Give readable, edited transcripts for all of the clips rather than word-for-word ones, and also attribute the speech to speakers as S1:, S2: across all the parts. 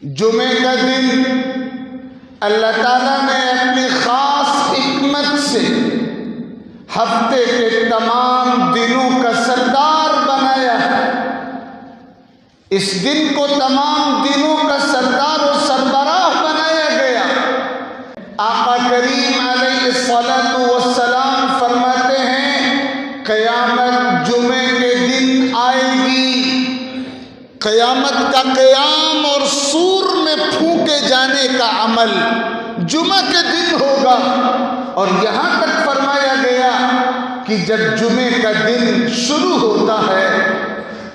S1: جمعے کا دن اللہ تعالیٰ نے اپنی خاص حکمت سے ہفتے کے تمام دنوں کا سردار بنایا ہے۔ اس دن کو تمام دنوں کا سردار و سربراہ بنایا گیا۔ آقا کریم علیہ الصلاۃ والسلام فرماتے ہیں قیامت جمعے کے دن آئے گی، قیامت کا قیام اور سور میں پھونکے جانے کا عمل جمعہ کے دن ہوگا۔ اور یہاں تک فرمایا گیا کہ جب جمعے کا دن شروع ہوتا ہے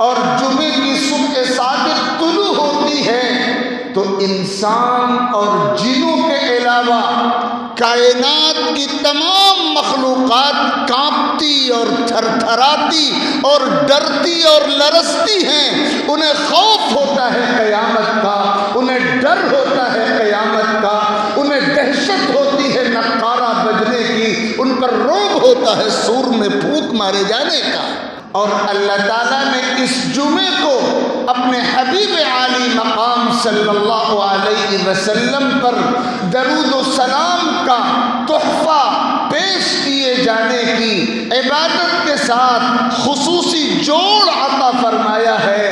S1: اور جمعے کی صبح صادق طلوع ہوتی ہے تو انسان اور جنوں کے علاوہ کائنات کی تمام مخلوقات کانپتی اور تھر تھراتی اور ڈرتی اور لرزتی ہیں۔ انہیں خوف ہوتا ہے قیامت کا، انہیں ڈر ہوتا ہے قیامت کا، انہیں دہشت ہوتی ہے نقارہ بجنے کی، ان پر رعب ہوتا ہے سور میں پھونک مارے جانے کا۔ اور اللہ تعالیٰ نے اس جمعے کو اپنے حبیب عالی مقام صلی اللہ علیہ وسلم پر درود و سلام کا تحفہ پیش کیے جانے کی عبادت کے ساتھ خصوصی جوڑ عطا فرمایا ہے۔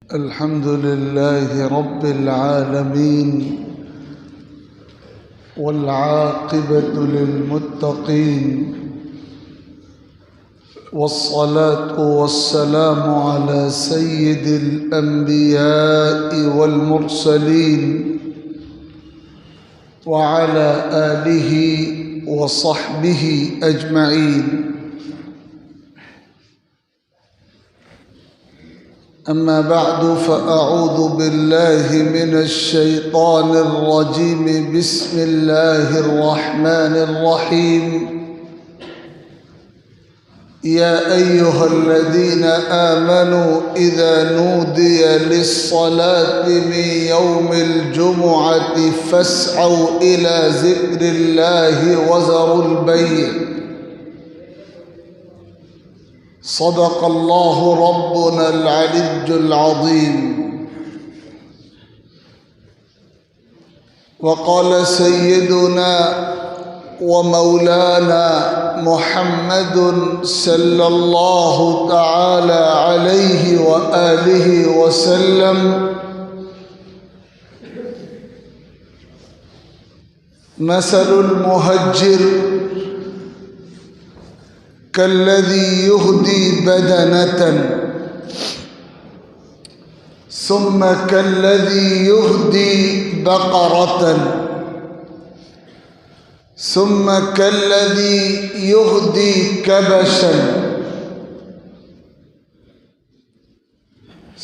S2: الحمد للہ رب العالمین والعاقبۃ للمتقین والصلاة والسلام على سيد الأنبياء والمرسلين وعلى آله وصحبه أجمعين، أما بعد فأعوذ بالله من الشيطان الرجيم، بسم الله الرحمن الرحيم، يا أيها الذين آمنوا إذا نودي للصلاة من يوم الجمعة فاسعوا إلى ذكر الله وذروا البيع، صدق الله ربنا العلي العظيم۔ وقال سيدنا ومولانا محمد صلى الله تعالى عليه وآله وسلم: مثل المهجر كالذي يهدي بدنة ثم كالذي يهدي بقرة ثم كالذي يهدي كبشا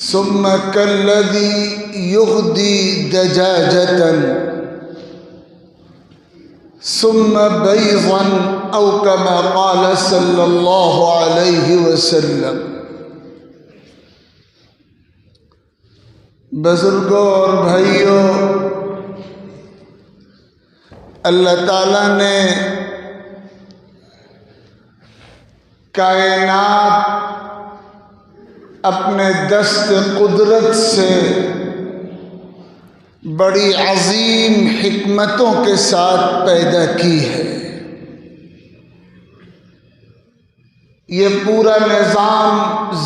S2: ثم كالذي يهدي دجاجة ثم بيضا أو كما قال صلى الله عليه وسلم۔ بزرگوں اور بھائیوں، اللہ تعالیٰ نے کائنات اپنے دست قدرت سے بڑی عظیم حکمتوں کے ساتھ پیدا کی ہے۔ یہ پورا نظام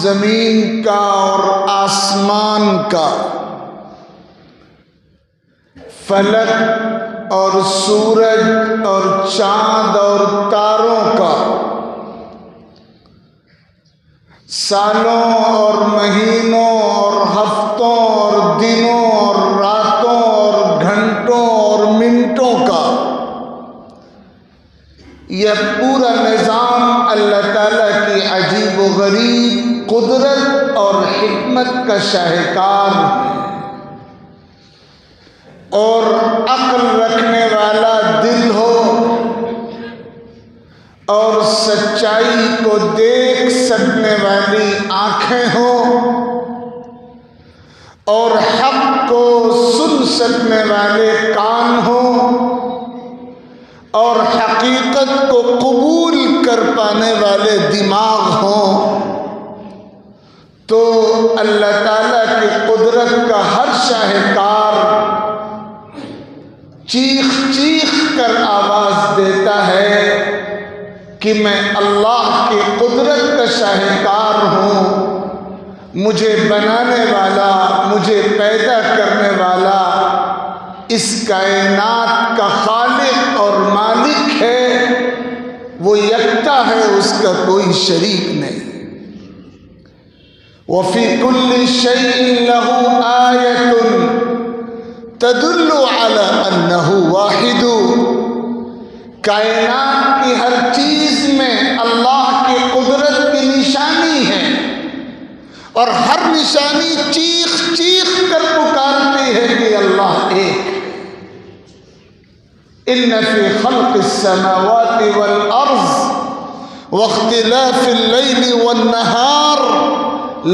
S2: زمین کا اور آسمان کا، فلک اور سورج اور چاند اور تاروں کا، سالوں اور مہینوں اور ہفتوں اور دنوں اور راتوں اور گھنٹوں اور منٹوں کا، یہ پورا نظام اللہ تعالیٰ کی عجیب و غریب قدرت اور حکمت کا شاہکار ہے۔ اور عقل رکھنے والا دل ہو اور سچائی کو دیکھ سکنے والی آنکھیں ہوں اور حق کو سن سکنے والے کان ہوں اور حقیقت کو قبول کر پانے والے دماغ ہوں، تو اللہ تعالیٰ کے
S1: کی قدرت کا ہر شاہکار چیخ چیخ کر آواز دیتا ہے کہ میں اللہ کی قدرت کا شاہکار ہوں، مجھے بنانے والا، مجھے پیدا کرنے والا اس کائنات کا خالق اور مالک ہے، وہ یکتا ہے، اس کا کوئی شریک نہیں۔ وَفِي كُلِّ شَيْءٍ لَهُ آیَةٌ تَدُلُّ عَلَىٰ أَنَّهُ وَاحِدٌ، کائنات کی ہر چیز میں اللہ کی قدرت کی نشانی ہے، اور ہر نشانی چیخ چیخ کر پکارتی ہے کہ اللہ ایک۔ إِنَّ فِي خَلْقِ السَّمَاوَاتِ وَالْأَرْضِ وَاخْتِلَافِ اللَّيْلِ وَالنَّهَارِ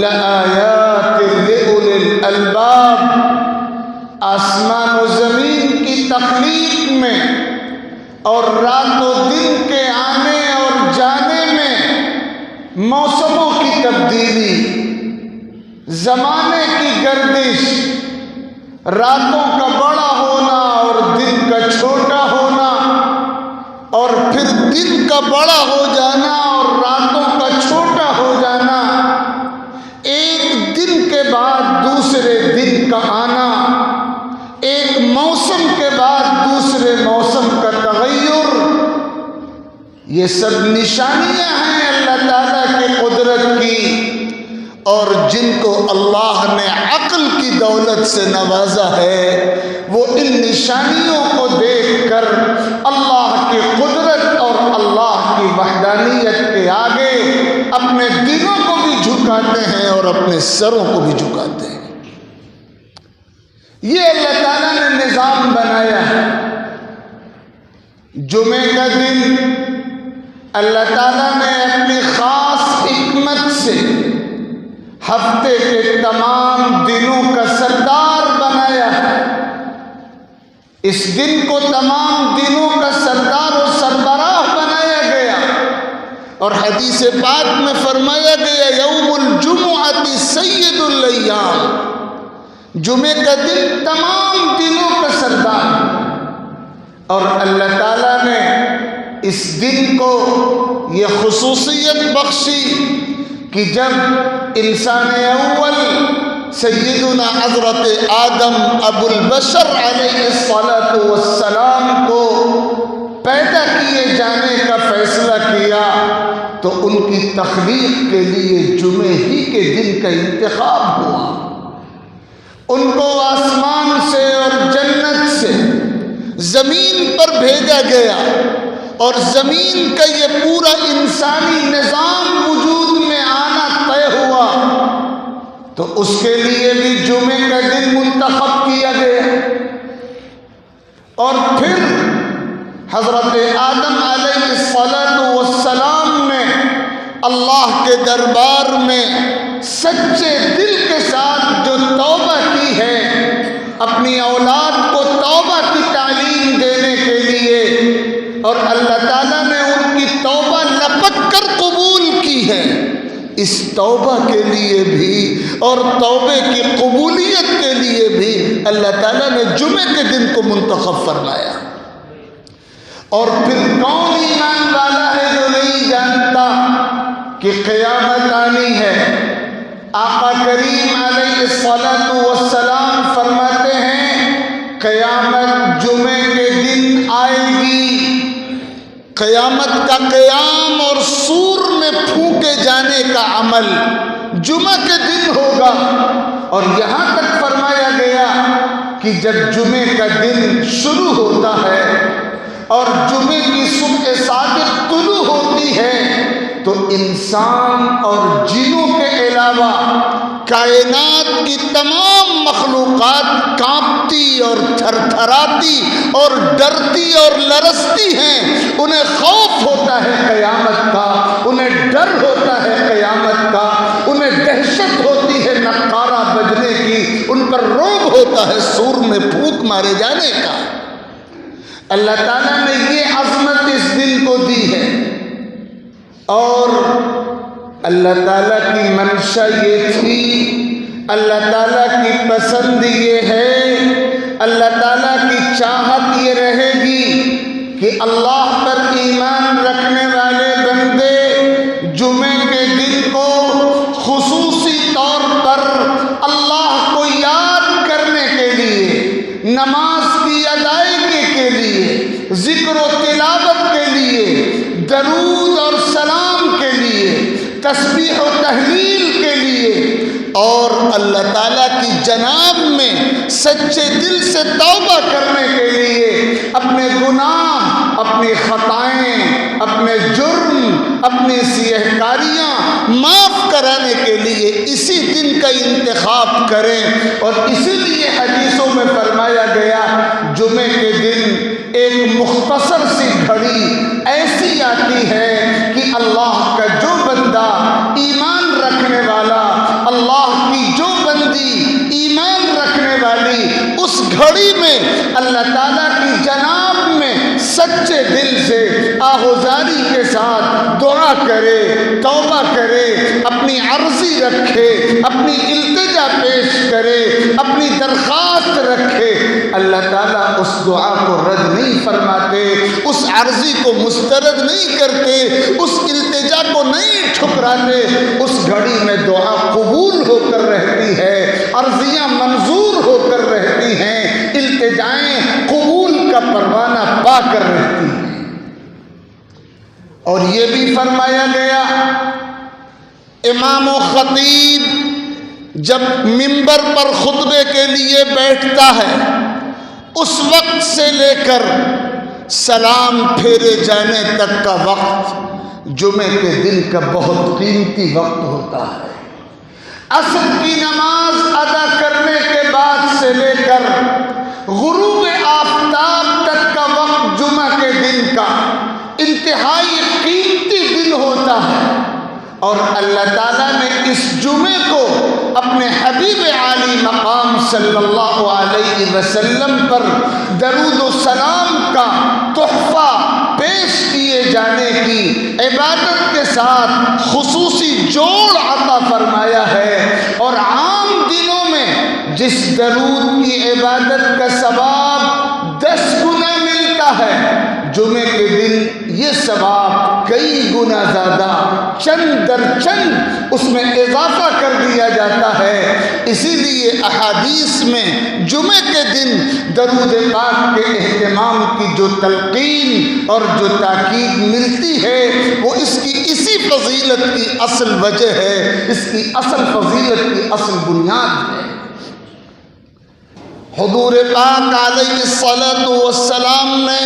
S1: لَآيَاتٍ لِأُولِي الْأَلْبَابِ، آسمان و زمین کی تخلیق میں اور رات و دن کے آنے اور جانے میں، موسموں کی تبدیلی، زمانے کی گردش، راتوں کا بڑا ہونا اور دن کا چھوٹا ہونا، اور پھر دن کا بڑا ہو جانا اور راتوں کا چھوٹا ہو جانا، ایک دن کے بعد دوسرے دن کا آنا، ایک موسم کے بعد دوسرے موسم کا تغیر، یہ سب نشانیاں ہیں اللہ تعالیٰ کی قدرت کی، اور جن کو اللہ نے عقل کی دولت سے نوازا ہے وہ ان نشانیوں کو دیکھ کر اللہ کی قدرت اور اللہ کی وحدانیت کے آگے اپنے دلوں کو بھی جھکاتے ہیں اور اپنے سروں کو بھی جھکاتے ہیں۔ یہ اللہ تعالیٰ نے نظام بنایا ہے۔ جمعے کا دن اللہ تعالیٰ نے اپنی خاص حکمت سے ہفتے کے تمام دنوں کا سردار بنایا ہے۔ اس دن کو تمام دنوں کا سردار و سربراہ بنایا گیا، اور حدیث پاک میں فرمایا گیا یوم الجمعۃ سید الایام، جمعے کا دن تمام دنوں کا سردار، اور اللہ تعالیٰ نے اس دن کو یہ خصوصیت بخشی کہ جب انسان اول سیدنا حضرت آدم ابو البشر علیہ الصلاۃ والسلام کو پیدا کیے جانے کا فیصلہ کیا تو ان کی تخلیق کے لیے جمعے ہی کے دن کا انتخاب ہوا۔ ان کو آسمان سے اور جنت سے زمین پر بھیجا گیا، اور زمین کا یہ پورا انسانی نظام وجود میں آنا طے ہوا تو اس کے لیے بھی جمعے کا دن منتخب کیا گیا، اور پھر حضرت آدم علیہ الصلاۃ والسلام نے اللہ کے دربار میں سچے دل کے ساتھ جو توبہ کی ہے، اپنی اولاد کو توبہ کی تعلیم دینے کے لیے، اور اللہ تعالیٰ نے ان کی توبہ لپک کر قبول کی ہے، اس توبہ کے لیے بھی اور توبے کی قبولیت کے لیے بھی اللہ تعالیٰ نے جمعے کے دن کو منتخب فرمایا۔ اور پھر کون ایمان والا ہے جو نہیں جانتا کہ قیامت آنی ہے؟ آقا کریم علیہ الصلاۃ والسلام فرماتے ہیں قیامت جمعے کے دن آئے گی، قیامت کا قیام اور سور میں پھونکے جانے کا عمل جمعہ کے دن ہوگا، اور یہاں تک فرمایا گیا کہ جب جمعے کا دن شروع ہوتا ہے اور جمعے کی صبح صادق طلوع ہوتی ہے تو انسان اور جنوں کے علاوہ کائنات کی تمام مخلوقات کانپتی اور تھر تھراتی اور ڈرتی اور لرزتی ہیں، انہیں خوف ہوتا ہے قیامت کا، انہیں ڈر ہوتا ہے قیامت کا، انہیں دہشت ہوتی ہے نقارہ بجنے کی، ان پر رعب ہوتا ہے سور میں پھونک مارے جانے کا۔ اللہ تعالیٰ نے یہ عظمت اس دن کو دی ہے، اور اللہ تعالیٰ کی منشا یہ تھی اللہ تعالیٰ کی پسند یہ ہے، اللہ تعالیٰ کی چاہت یہ رہے گی کہ اللہ پر ایمان رکھنے والے بندے جمعے کے دن کو خصوصی طور پر اللہ کو یاد کرنے کے لیے، نماز کی ادائیگی کے لیے، ذکر و تلاوت کے لیے، درود اور سلام کے لیے، تسبیح و تحلیل کے لیے، اور اللہ تعالیٰ کی جناب میں سچے دل سے توبہ کرنے کے لیے، اپنے گناہ، اپنی خطائیں، اپنے جرم، اپنی سیہ کاریاں معاف کرانے کے لیے اسی دن کا انتخاب کریں۔ اور اسی لیے حدیثوں میں فرمایا گیا جمعے کے دن ایک مختصر سی گھڑی ایسی آتی ہے کہ اللہ کا جو بندہ ایمان رکھنے والا، اللہ کی جو بندی ایمان رکھنے والی، اس گھڑی میں اللہ تعالیٰ کی جناب میں سچے دل سے آہوزاری کے ساتھ دعا کرے، توبہ کرے، اپنی عرضی رکھے، اپنی التجا پیش کرے، اپنی درخواست رکھے، اللہ تعالیٰ اس دعا کو رد نہیں فرماتے، اس عرضی کو مسترد نہیں کرتے، اس التجا کو نہیں ٹھکراتے۔ اس گھڑی میں دعا قبول ہو کر رہتی ہے، عرضیاں منظور ہو کر رہتی ہیں، التجائیں قبول کا پروانہ پا کر رہتی ہیں۔ اور یہ بھی فرمایا گیا امام و خطیب جب منبر پر خطبے کے لیے بیٹھتا ہے، اس وقت سے لے کر سلام پھیرے جانے تک کا وقت جمعے کے دن کا بہت قیمتی وقت ہوتا ہے۔ عصر کی نماز ادا کرنے کے بعد سے لے کر غروب آفتاب تک کا وقت جمعہ کے دن کا انتہائی قیمتی دن ہوتا ہے، اور اللہ تعالیٰ نے اس جمعے کو اپنے حبیب عالی مقام صلی اللہ علیہ وسلم پر درود و سلام کا تحفہ پیش کیے جانے کی عبادت کے ساتھ خصوصی جوڑ عطا فرمایا ہے۔ اور عام دنوں میں جس درود کی عبادت کا ثواب 10 گنا ملتا ہے، جمعے کے دن یہ ثواب کئی گنا زیادہ، چند در چند اس میں اضافہ کر دیا جاتا ہے۔ اسی لیے احادیث میں جمعے کے دن درود پاک کے اہتمام کی جو تلقین اور جو تاکید ملتی ہے، وہ اس کی اسی فضیلت کی اصل وجہ ہے، اس کی اصل فضیلت کی اصل بنیاد ہے۔ حضور پاک علیہ الصلاۃ والسلام نے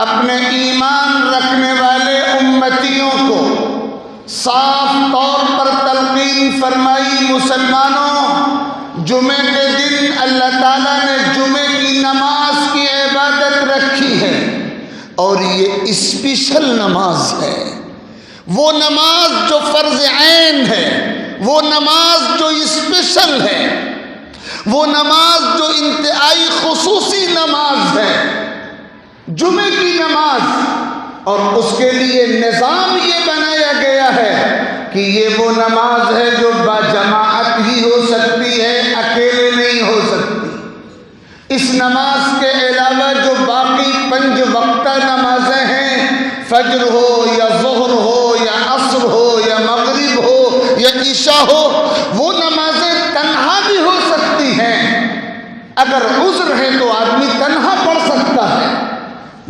S1: اپنے ایمان رکھنے والے امتیوں کو صاف طور پر تلقین فرمائی، مسلمانوں، جمعے کے دن اللہ تعالیٰ نے جمعے کی نماز کی عبادت رکھی ہے، اور یہ اسپیشل نماز ہے، وہ نماز جو فرض عین ہے، وہ نماز جو اسپیشل ہے، وہ نماز جو انتہائی خصوصی نماز ہے، جمعے کی نماز۔ اور اس کے لیے نظام یہ بنایا گیا ہے کہ یہ وہ نماز ہے جو باجماعت ہی ہو سکتی ہے، اکیلے نہیں ہو سکتی۔ اس نماز کے علاوہ جو باقی 5 وقتہ نمازیں ہیں، فجر ہو یا ظہر ہو یا عصر ہو یا مغرب ہو یا عشاء ہو، وہ نمازیں تنہا بھی ہو سکتی ہیں۔ اگر عذر ہے تو آدمی تنہا پڑھ سکتا ہے،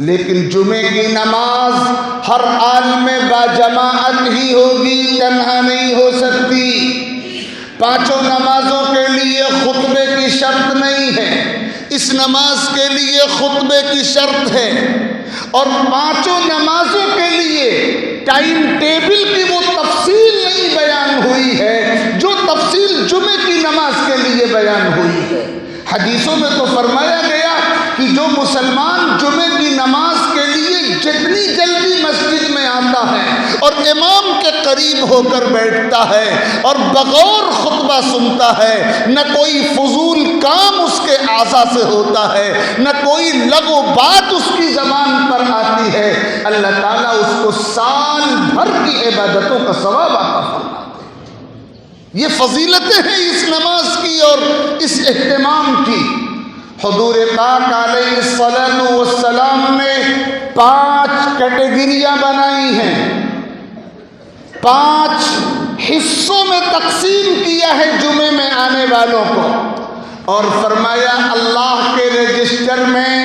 S1: لیکن جمعے کی نماز ہر حال میں باجماعت ہی ہوگی، تنہا نہیں ہو سکتی۔ 5 نمازوں کے لیے خطبے کی شرط نہیں ہے، اس نماز کے لیے خطبے کی شرط ہے، اور 5 نمازوں کے لیے ٹائم ٹیبل کی وہ تفصیل نہیں بیان ہوئی ہے جو تفصیل جمعے کی نماز کے لیے بیان ہوئی ہے۔ حدیثوں میں تو فرمایا گیا کہ جو مسلمان جمعے کی نماز کے لیے جتنی جلدی مسجد میں آتا ہے اور امام کے قریب ہو کر بیٹھتا ہے اور بغور خطبہ سنتا ہے، نہ کوئی فضول کام اس کے اعضاء سے ہوتا ہے، نہ کوئی لغو بات اس کی زبان پر آتی ہے، اللہ تعالیٰ اس کو سال بھر کی عبادتوں کا ثواب عطا فرماتا ہے۔ یہ فضیلتیں ہیں اس نماز کی اور اس اہتمام کی۔ حضور پاک علیہ الصلوۃ والسلام نے 5 کیٹیگریاں بنائی ہیں، 5 حصوں میں تقسیم کیا ہے جمعے میں آنے والوں کو، اور فرمایا اللہ کے رجسٹر میں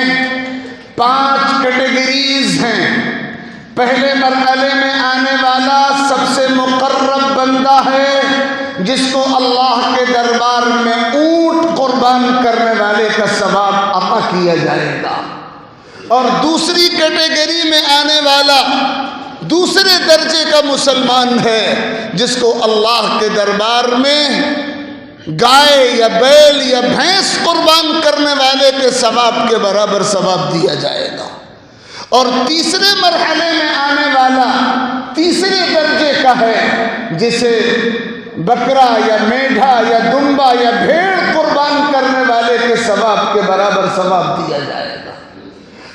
S1: 5 کیٹیگریز ہیں۔ پہلے مرحلے میں آنے والا سب سے مقرب بندہ ہے جس کو اللہ کے دربار میں اونٹ قربان کرنے والے کا ثواب عطا کیا جائے گا، اور دوسری کیٹیگری میں آنے والا دوسرے درجے کا مسلمان ہے جس کو اللہ کے دربار میں گائے یا بیل یا بھینس قربان کرنے والے کے ثواب کے برابر ثواب دیا جائے گا، اور تیسرے مرحلے میں آنے والا تیسرے درجے کا ہے جسے بکرا یا میڈھا یا دمبا یا بھیڑ قربان کرنے والے کے ثواب کے برابر ثواب دیا جائے گا،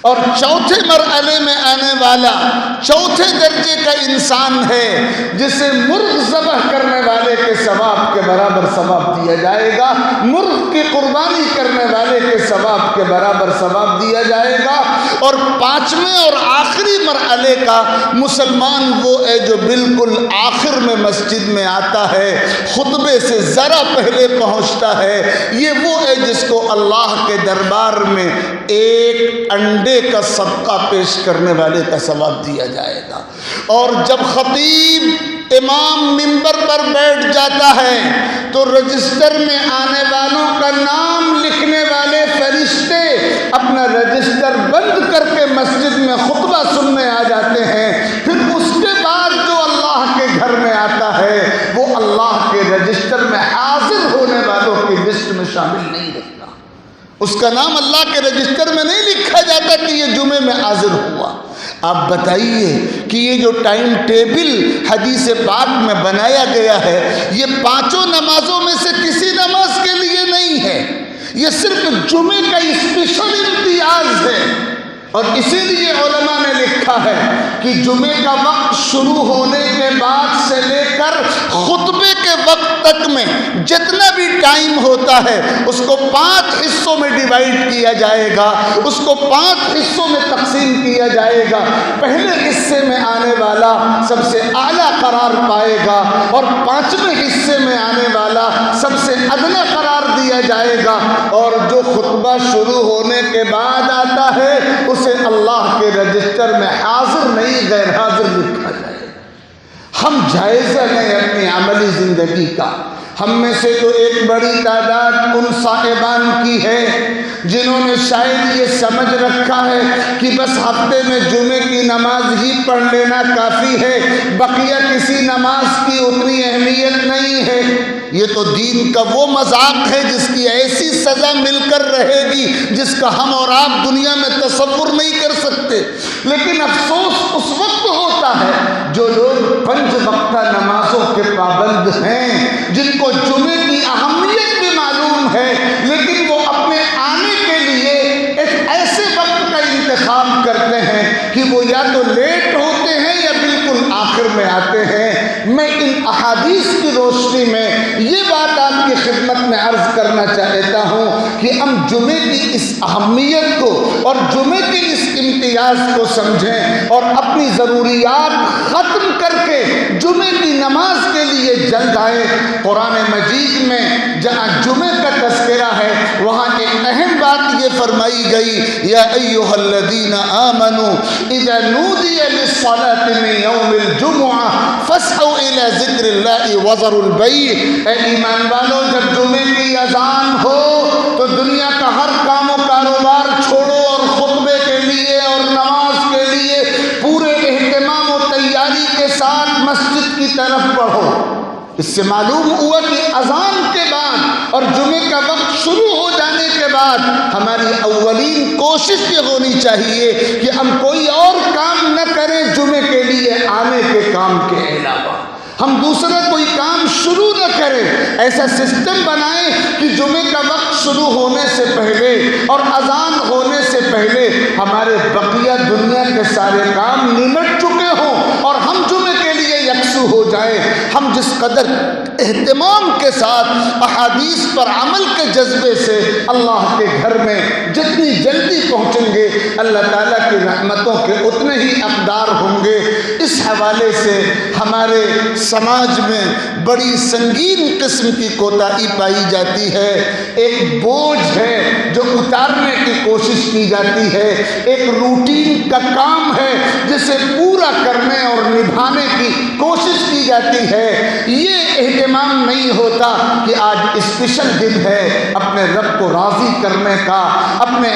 S1: اور چوتھے مرحلے میں آنے والا چوتھے درجے کا انسان ہے جسے مرغ ذبح کرنے والے کے ثواب کے برابر ثواب دیا جائے گا، مرغ کی قربانی کرنے والے کے ثواب کے برابر ثواب دیا جائے گا، اور 5ویں اور آخری مرحلے کا مسلمان وہ ہے جو بالکل آخر میں مسجد میں آتا ہے، خطبے سے ذرا پہلے پہنچتا ہے، یہ وہ ہے جس کو اللہ کے دربار میں ایک انڈے کا صدقہ پیش کرنے والے کا ثواب دیا جائے گا۔ اور جب خطیب امام منبر پر بیٹھ جاتا ہے تو رجسٹر میں آنے والوں کا نام لکھنے والے فرشتے اپنا رجسٹر بند کر کے مسجد میں خطبہ سننے آ جاتے ہیں، پھر اس کے بعد جو اللہ کے گھر میں آتا ہے وہ اللہ کے رجسٹر میں حاضر ہونے والوں کی لسٹ میں شامل نہیں رہتا، اس کا نام اللہ کے رجسٹر میں نہیں لکھا جاتا کہ یہ جمعے میں حاضر ہوا۔ آپ بتائیے کہ یہ جو ٹائم ٹیبل حدیث پاک میں بنایا گیا ہے یہ 5 نمازوں میں سے کسی نماز کے لیے نہیں ہے، یہ صرف جمعے کا اسپیشل امتیاز ہے، اور اسی لیے علماء نے لکھا ہے کہ جمعے کا وقت شروع ہونے کے بعد سے لے کر خطبے کے وقت تک میں جتنا بھی ٹائم ہوتا ہے اس کو 5 حصوں میں ڈیوائیڈ کیا جائے گا، اس کو 5 حصوں میں تقسیم کیا جائے گا۔ پہلے حصے میں آنے والا سب سے اعلیٰ قرار پائے گا، اور 5ویں حصے میں آنے والا سب سے ادنیٰ قرار دیا جائے گا، اور جو خطبہ شروع ہونے کے بعد آتا ہے اسے اللہ کے رجسٹر میں حاضر نہیں غیر حاضر لکھا جائے۔ ہم جائزہ لیں اپنی عملی زندگی کا۔ ہم میں سے تو ایک بڑی تعداد ان صاحبان کی ہے جنہوں نے شاید یہ سمجھ رکھا ہے کہ بس ہفتے میں جمعے کی نماز ہی پڑھ لینا کافی ہے، بقیہ کسی نماز کی اتنی اہمیت نہیں ہے۔ یہ تو دین کا وہ مذاق ہے جس کی ایسی سزا مل کر رہے گی جس کا ہم اور آپ دنیا میں تصور نہیں کر سکتے، لیکن افسوس اس وقت ہوتا ہے جو لوگ 5 وقتہ نمازوں کے پابند ہیں، جن کو جمعے کی اہمیت بھی معلوم ہے، لیکن وہ اپنے آنے کے لیے ایک ایسے وقت کا انتخاب کرتے ہیں کہ وہ یا تو لیٹ ہوتے ہیں یا بالکل آخر میں آتے ہیں۔ میں ان احادیث کی روشنی میں یہ بات آپ کی خدمت میں عرض کرنا چاہتا ہوں کہ ہم جمعے کی اس اہمیت کو اور جمعے کے اس امتیاز کو سمجھیں اور اپنی ضروریات ختم کر کے جمعے کی نماز کے لیے جلد آئیں۔ قرآن مجید میں جہاں جمعے کا تذکرہ ہے وہاں ایک اہم بات یہ فرمائی گئی، یا ایھا الذین آمنوا اذا نودی للصلاۃ من یوم الجمعہ فاسعوا الی ذکر اللہ وذروا البیع۔ اے ایمان والو، جب جمعے کی اذان ہو تو دنیا کا ہر کام و کاروبار چھوڑو اور خطبے کے لیے اور نماز کے لیے پورے اہتمام و تیاری کے ساتھ مسجد کی طرف بڑھو۔ اس سے معلوم ہوا کہ اذان کے بعد اور جمعے کا وقت شروع ہو جانے کے بعد ہماری اولین کوشش یہ ہونی چاہیے کہ ہم کوئی اور کام نہ کریں جمعے کے لیے آنے کے کام کے علاوہ، ہم دوسرا کوئی کام شروع نہ کریں۔ ایسا سسٹم بنائیں کہ جمعے کا وقت شروع ہونے سے پہلے اور اذان ہونے سے پہلے ہمارے بقیہ دنیا کے سارے کام نمٹ چکے ہوں اور ہم جمعے کے لیے یکسو ہو جائیں. ہم جس قدر اہتمام کے ساتھ احادیث پر عمل کے جذبے سے اللہ کے گھر میں جتنی جلدی پہنچیں گے اللہ تعالیٰ کی رحمتوں کے اتنے ہی اقدار ہوں گے. اس حوالے سے ہمارے سماج میں بڑی سنگین قسم کی کوتاہی پائی جاتی ہے. ایک بوجھ ہے جو اتارنے کی کوشش کی جاتی ہے, ایک روٹین کا کام ہے جسے پورا کرنے اور نبھانے کی کوشش کی جاتی ہے. یہ اہتمام نہیں ہوتا کہ آج اسپیشل دن ہے اپنے رب کو راضی کرنے کا, اپنے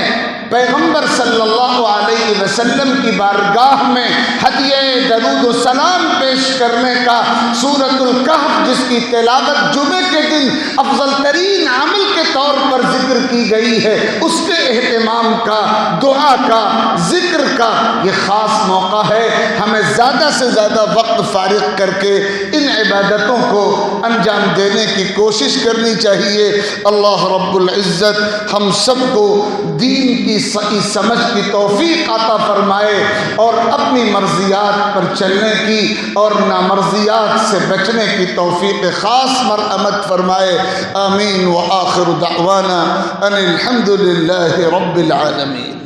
S1: پیغمبر صلی اللہ علیہ وسلم کی بارگاہ میں ہدیہ درود و سلام پیش کرنے کا. سورۃ الکہف جس کی تلاوت جمعے کے دن افضل ترین عمل کے طور پر ذکر کی گئی ہے, اس کے اہتمام کا, دعا کا, ذکر کا یہ خاص موقع ہے. ہمیں زیادہ سے زیادہ وقت فارغ کر کے ان عبادتوں کو انجام دینے کی کوشش کرنی چاہیے. اللہ رب العزت ہم سب کو دین کی صحیح سمجھ کی توفیق عطا فرمائے اور اپنی مرضیات پر چلنے کی اور نامرضیات سے بچنے کی توفیق خاص مرحمت فرمائے. آمین. وآخر دعوانا ان الحمد للہ رب العالمین.